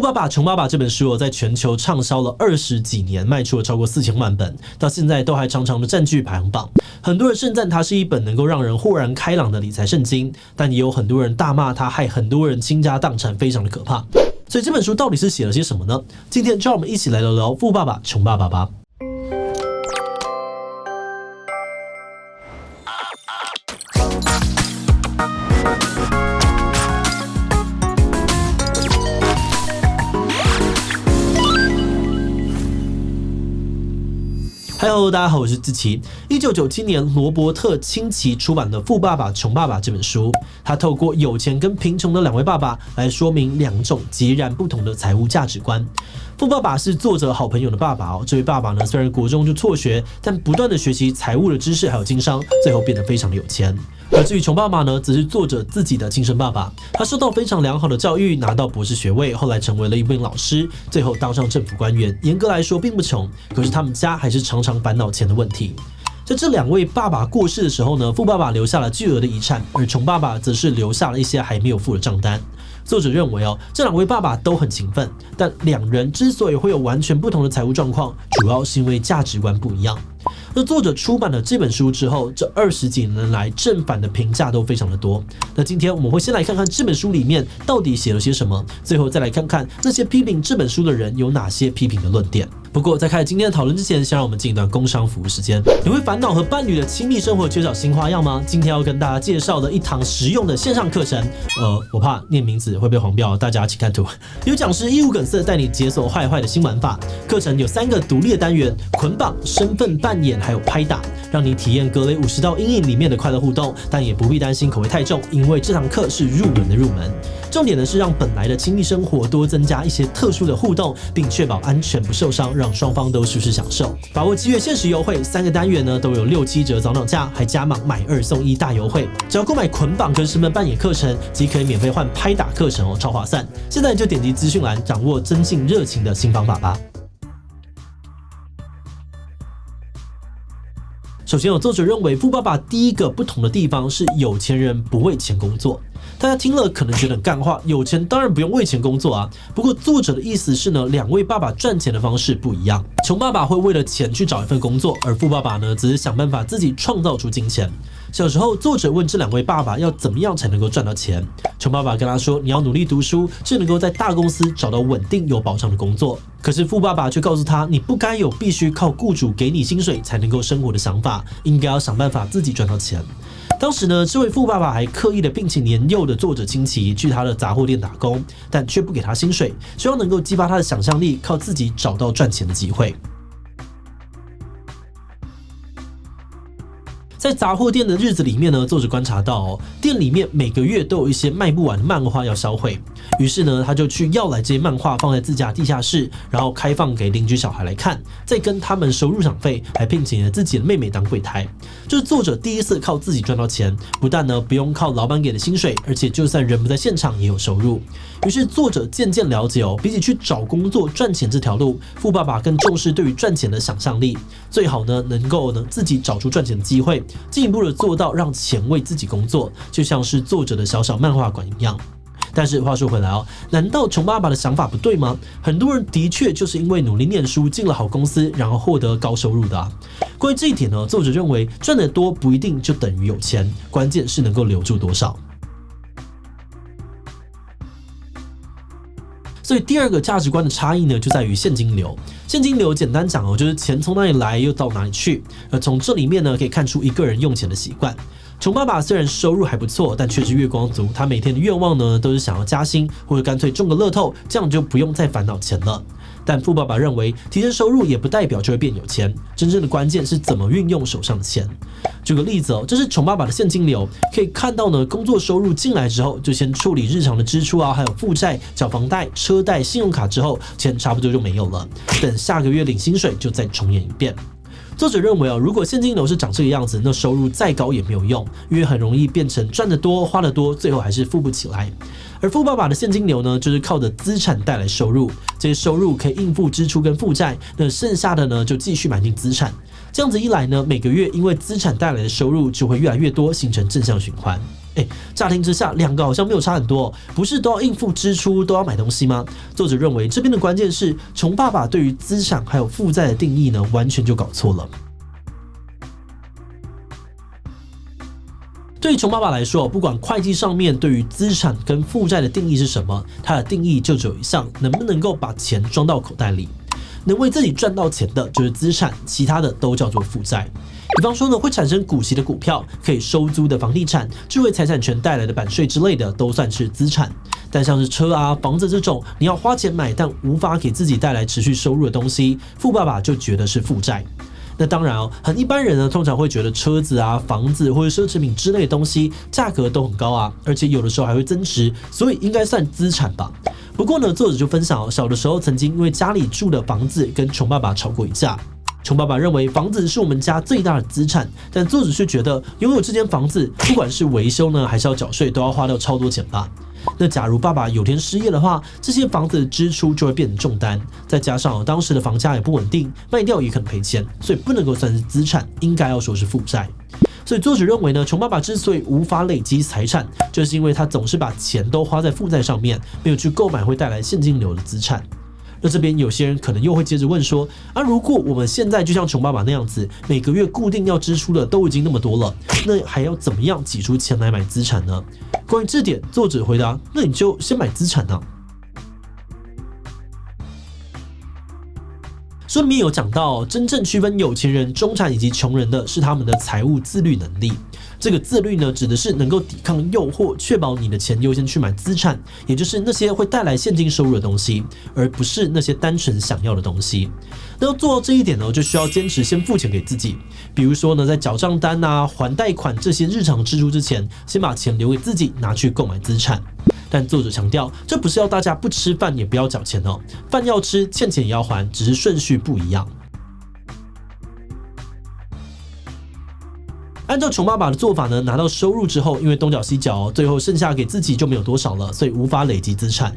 富爸爸穷爸爸这本书在全球畅销了20几年，卖出了超过4000万本，到现在都还常常的占据排行榜。很多人盛赞它是一本能够让人豁然开朗的理财圣经，但也有很多人大骂它，害很多人倾家荡产，非常的可怕。所以这本书到底是写了些什么呢？今天就让我们一起来聊聊富爸爸穷爸爸吧。Hello， 大家好，我是志祺。1997年，罗伯特清崎出版的《富爸爸穷爸爸》这本书，他透过有钱跟贫穷的两位爸爸来说明两种截然不同的财务价值观。富爸爸是作者好朋友的爸爸这位爸爸呢，虽然国中就辍学，但不断的学习财务的知识还有经商，最后变得非常的有钱。而至于穷爸爸呢，则是作者自己的亲生爸爸，他受到非常良好的教育，拿到博士学位，后来成为了一名老师，最后当上政府官员。严格来说并不穷，可是他们家还是常常烦恼钱的问题。在这两位爸爸过世的时候呢，富爸爸留下了巨额的遗产，而穷爸爸则是留下了一些还没有付的账单。作者认为这两位爸爸都很勤奋，但两人之所以会有完全不同的财务状况，主要是因为价值观不一样。那作者出版了这本书之后，这20几年来正反的评价都非常的多。那今天我们会先来看看这本书里面到底写了些什么，最后再来看看那些批评这本书的人有哪些批评的论点。不过在开始今天的讨论之前，先让我们进一段工商服务时间。你会烦恼和伴侣的亲密生活缺少新花样吗？今天要跟大家介绍的一堂实用的线上课程，我怕念名字会被黄标，大家请看图。有讲师义无梗塞带你解锁坏坏的新玩法。课程有3个独立的单元：捆绑、身份扮演还有拍打，让你体验格雷50道阴影里面的快乐互动，但也不必担心口味太重，因为这堂课是入门的入门。重点呢是让本来的亲密生活多增加一些特殊的互动，并确保安全不受伤，让双方都舒适享受。把握7月限时优惠，3个单元呢都有6-7折早鸟价，还加码买2送1大优惠。只要购买捆绑跟身份扮演课程，即可以免费换拍打课程超划算。现在就点击资讯栏，掌握增进热情的新方法吧。首先作者认为富爸爸第一个不同的地方是有钱人不为钱工作。大家听了可能觉得很干话，有钱当然不用为钱工作啊。不过作者的意思是呢，两位爸爸赚钱的方式不一样。穷爸爸会为了钱去找一份工作，而富爸爸呢，只是想办法自己创造出金钱。小时候，作者问这两位爸爸要怎么样才能够赚到钱。穷爸爸跟他说，你要努力读书，是能够在大公司找到稳定有保障的工作。可是富爸爸却告诉他，你不该有必须靠雇主给你薪水才能够生活的想法，应该要想办法自己赚到钱。当时呢，这位富爸爸还刻意的聘请年幼的作者清崎去他的杂货店打工，但却不给他薪水，希望能够激发他的想象力，靠自己找到赚钱的机会。在杂货店的日子里面呢，作者观察到店里面每个月都有一些卖不完的漫画要销毁，于是呢，他就去要来这些漫画放在自家地下室，然后开放给邻居小孩来看，再跟他们收入场费，还聘请了自己的妹妹当柜台。这是作者第一次靠自己赚到钱，不但呢不用靠老板给的薪水，而且就算人不在现场也有收入。于是作者渐渐了解比起去找工作赚钱这条路，富爸爸更重视对于赚钱的想象力，最好呢能够自己找出赚钱的机会，进一步的做到让钱为自己工作，就像是作者的小小漫画馆一样。但是话说回来难道穷爸爸的想法不对吗？很多人的确就是因为努力念书，进了好公司，然后获得高收入的关于这一点呢，作者认为赚得多不一定就等于有钱，关键是能够留住多少。所以第二个价值观的差异呢，就在于现金流。现金流简单讲就是钱从哪里来又到哪里去，而从这里面呢，可以看出一个人用钱的习惯。穷爸爸虽然收入还不错，但却是月光族，他每天的愿望呢，都是想要加薪，或者干脆中个乐透，这样就不用再烦恼钱了。但富爸爸认为，提升收入也不代表就会变有钱，真正的关键是怎么运用手上的钱。举个例子这是穷爸爸的现金流，可以看到呢，工作收入进来之后，就先处理日常的支出还有负债、缴房贷、车贷、信用卡之后，钱差不多就没有了，等下个月领薪水就再重演一遍。作者认为如果现金流是长这个样子，那收入再高也没有用，因为很容易变成赚得多花得多，最后还是付不起来。而富爸爸的现金流呢，就是靠着资产带来收入，这些收入可以应付支出跟负债，那剩下的呢就继续买进资产。这样子一来呢，每个月因为资产带来的收入就会越来越多，形成正向循环。乍听之下，两个好像没有差很多，不是都要应付支出，都要买东西吗？作者认为这边的关键是，穷爸爸对于资产还有负债的定义呢，完全就搞错了。对于穷爸爸来说，不管会计上面对于资产跟负债的定义是什么，它的定义就只有一项：能不能够把钱装到口袋里。能为自己赚到钱的就是资产，其他的都叫做负债。比方说呢，会产生股息的股票，可以收租的房地产，智慧财产权带来的版税之类的，都算是资产。但像是车啊、房子这种你要花钱买但无法给自己带来持续收入的东西，富爸爸就觉得是负债。那当然很一般人呢，通常会觉得车子啊、房子或者奢侈品之类的东西价格都很高啊，而且有的时候还会增值，所以应该算资产吧。不过呢，作者就分享小的时候曾经因为家里住的房子跟穷爸爸吵过一架。穷爸爸认为房子是我们家最大的资产，但作者却觉得拥有这间房子，不管是维修呢，还是要缴税，都要花掉超多钱吧。那假如爸爸有天失业的话，这些房子的支出就会变成重担，再加上当时的房价也不稳定，卖掉也可能赔钱，所以不能够算是资产，应该要说是负债。所以作者认为呢，穷爸爸之所以无法累积财产，就是因为他总是把钱都花在负债上面，没有去购买会带来现金流的资产。那这边有些人可能又会接着问说，如果我们现在就像穷爸爸那样子，每个月固定要支出的都已经那么多了，那还要怎么样挤出钱来买资产呢？关于这点，作者回答，那你就先买资产啊。书里面有讲到，真正区分有钱人、中产以及穷人的是他们的财务自律能力。这个自律呢，指的是能够抵抗诱惑，确保你的钱优先去买资产，也就是那些会带来现金收入的东西，而不是那些单纯想要的东西。那要做到这一点呢，就需要坚持先付钱给自己。比如说呢，在缴账单啊、还贷款这些日常支出之前，先把钱留给自己，拿去购买资产。但作者强调，这不是要大家不吃饭也不要缴钱哦，饭要吃，欠钱也要还，只是顺序不一样。按照穷爸爸的做法呢，拿到收入之后，因为东缴西缴，最后剩下给自己就没有多少了，所以无法累积资产。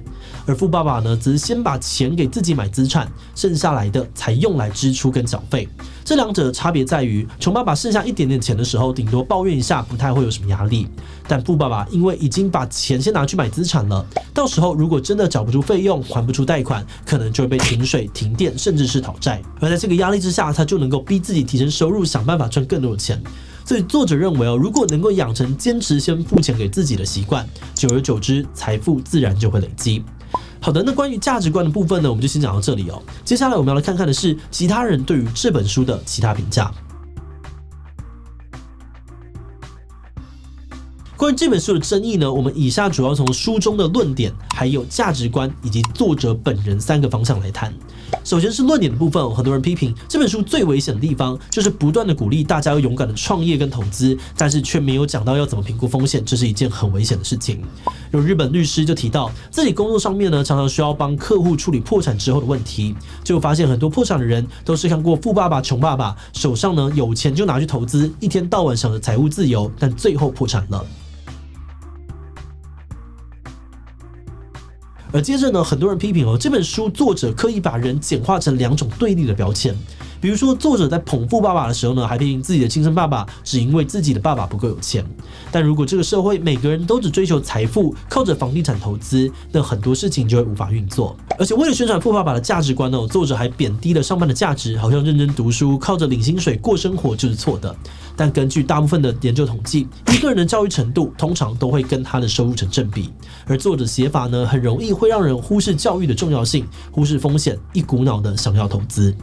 而富爸爸呢，只是先把钱给自己买资产，剩下来的才用来支出跟缴费。这两者差别在于，穷爸爸剩下一点点钱的时候，顶多抱怨一下，不太会有什么压力。但富爸爸因为已经把钱先拿去买资产了，到时候如果真的缴不出费用，还不出贷款，可能就会被停水、停电，甚至是讨债。而在这个压力之下，他就能够逼自己提升收入，想办法赚更多的钱。所以作者认为如果能够养成坚持先付钱给自己的习惯，久而久之，财富自然就会累积。好的，那关于价值观的部分呢，我们就先讲到这里哦。接下来我们要来看看的是其他人对于这本书的其他评价。关于这本书的争议呢，我们以下主要从书中的论点、还有价值观以及作者本人3个方向来谈。首先是论点的部分，很多人批评这本书最危险的地方就是不断的鼓励大家要勇敢的创业跟投资，但是却没有讲到要怎么评估风险，这是一件很危险的事情。有日本律师就提到，自己工作上面呢，常常需要帮客户处理破产之后的问题，就发现很多破产的人都是看过富爸爸穷爸爸，手上呢有钱就拿去投资，一天到晚想着财务自由，但最后破产了。而接着呢，很多人批评这本书作者刻意把人简化成2种对立的标签。比如说，作者在捧富爸爸的时候呢，还批评自己的亲生爸爸只因为自己的爸爸不够有钱。但如果这个社会每个人都只追求财富，靠着房地产投资，那很多事情就会无法运作。而且为了宣传富爸爸的价值观呢，作者还贬低了上班的价值，好像认真读书，靠着领薪水过生活就是错的。但根据大部分的研究统计，一个人的教育程度通常都会跟他的收入成正比。而作者写法呢，很容易会让人忽视教育的重要性，忽视风险，一股脑的想要投资。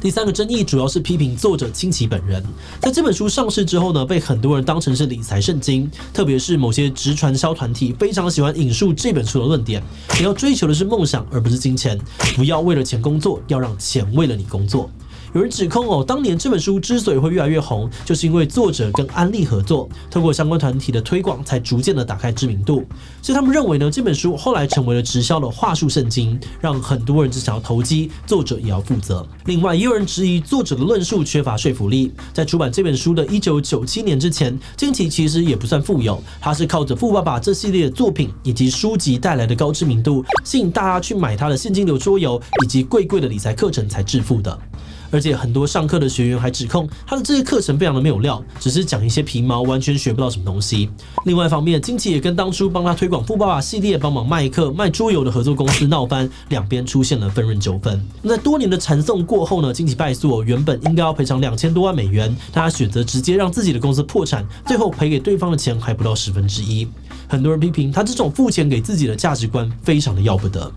第3个争议主要是批评作者清崎本人，在这本书上市之后呢，被很多人当成是理财圣经，特别是某些直传销团体非常喜欢引述这本书的论点，你要追求的是梦想而不是金钱，不要为了钱工作，要让钱为了你工作。有人指控当年这本书之所以会越来越红，就是因为作者跟安利合作，透过相关团体的推广，才逐渐的打开知名度。所以他们认为呢，这本书后来成为了直销的话术圣经，让很多人只想要投机，作者也要负责。另外，也有人质疑作者的论述缺乏说服力。在出版这本书的1997年之前，金崎其实也不算富有，他是靠着《富爸爸》这系列的作品以及书籍带来的高知名度，吸引大家去买他的现金流桌游以及贵的理财课程才致富的。而且很多上课的学员还指控他的这些课程非常的没有料，只是讲一些皮毛，完全学不到什么东西。另外一方面，金崎也跟当初帮他推广《富爸爸》系列、帮忙卖课、卖桌游的合作公司闹翻，两边出现了分润纠纷。那在多年的缠讼过后呢，金崎败诉原本应该要赔偿$2000多万，但他选择直接让自己的公司破产，最后赔给对方的钱还不到1/10。很多人批评他这种付钱给自己的价值观非常的要不得。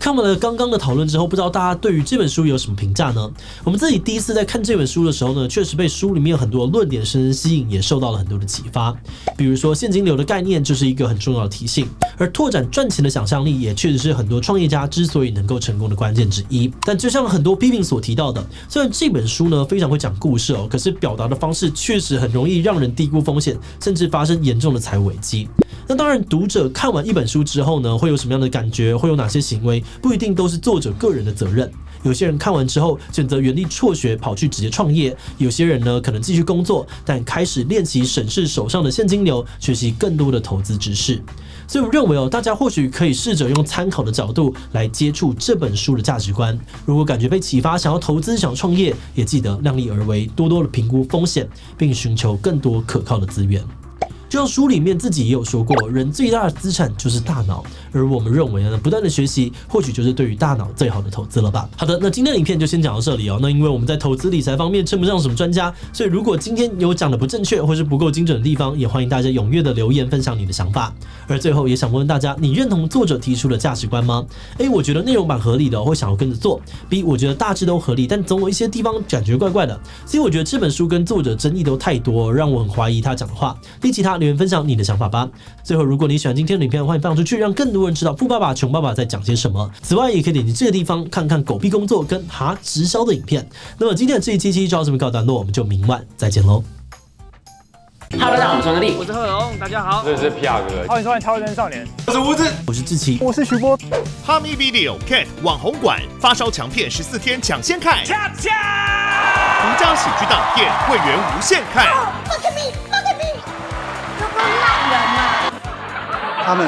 看完了刚刚的讨论之后，不知道大家对于这本书有什么评价呢？我们自己第一次在看这本书的时候呢，确实被书里面很多论点深深吸引，也受到了很多的启发。比如说现金流的概念就是一个很重要的提醒，而拓展赚钱的想象力也确实是很多创业家之所以能够成功的关键之一。但就像很多批评所提到的，虽然这本书呢非常会讲故事可是表达的方式确实很容易让人低估风险，甚至发生严重的财务危机。那当然，读者看完一本书之后呢，会有什么样的感觉，会有哪些行为，不一定都是作者个人的责任。有些人看完之后选择原地辍学，跑去直接创业；有些人呢可能继续工作，但开始练习审视手上的现金流，学习更多的投资知识。所以我认为大家或许可以试着用参考的角度来接触这本书的价值观。如果感觉被启发，想要投资、想要创业，也记得量力而为，多多的评估风险，并寻求更多可靠的资源。就像书里面自己也有说过，人最大的资产就是大脑，而我们认为呢，不断的学习或许就是对于大脑最好的投资了吧。好的，那今天的影片就先讲到这里那因为我们在投资理财方面称不上什么专家，所以如果今天有讲的不正确或是不够精准的地方，也欢迎大家踊跃的留言分享你的想法。而最后也想问大家，你认同作者提出的价值观吗？我觉得内容蛮合理的，会想要跟着做。B， 我觉得大致都合理，但总有一些地方感觉怪怪的。C， 我觉得这本书跟作者争议都太多，让我很怀疑他讲的话。D， 其他留言分享你的想法吧。最后，如果你喜欢今天的影片，欢迎放出去，让更多人知道富爸爸穷爸爸在讲些什么。此外，也可以点击这个地方看看狗屁工作跟直销的影片。那么今天的这一期就到这边告一段落，我们就明晚再见喽。Hello， 大家好，我是陈立，我是贺龙，大家好，这是皮亚哥，欢迎收看《超人少年》，我是吴子，我是志奇，我是徐波。哈密 Video Cat 网红馆发烧强片14天抢先看，独家喜剧大片会员无限看。Look at me， 这帮烂人啊！他们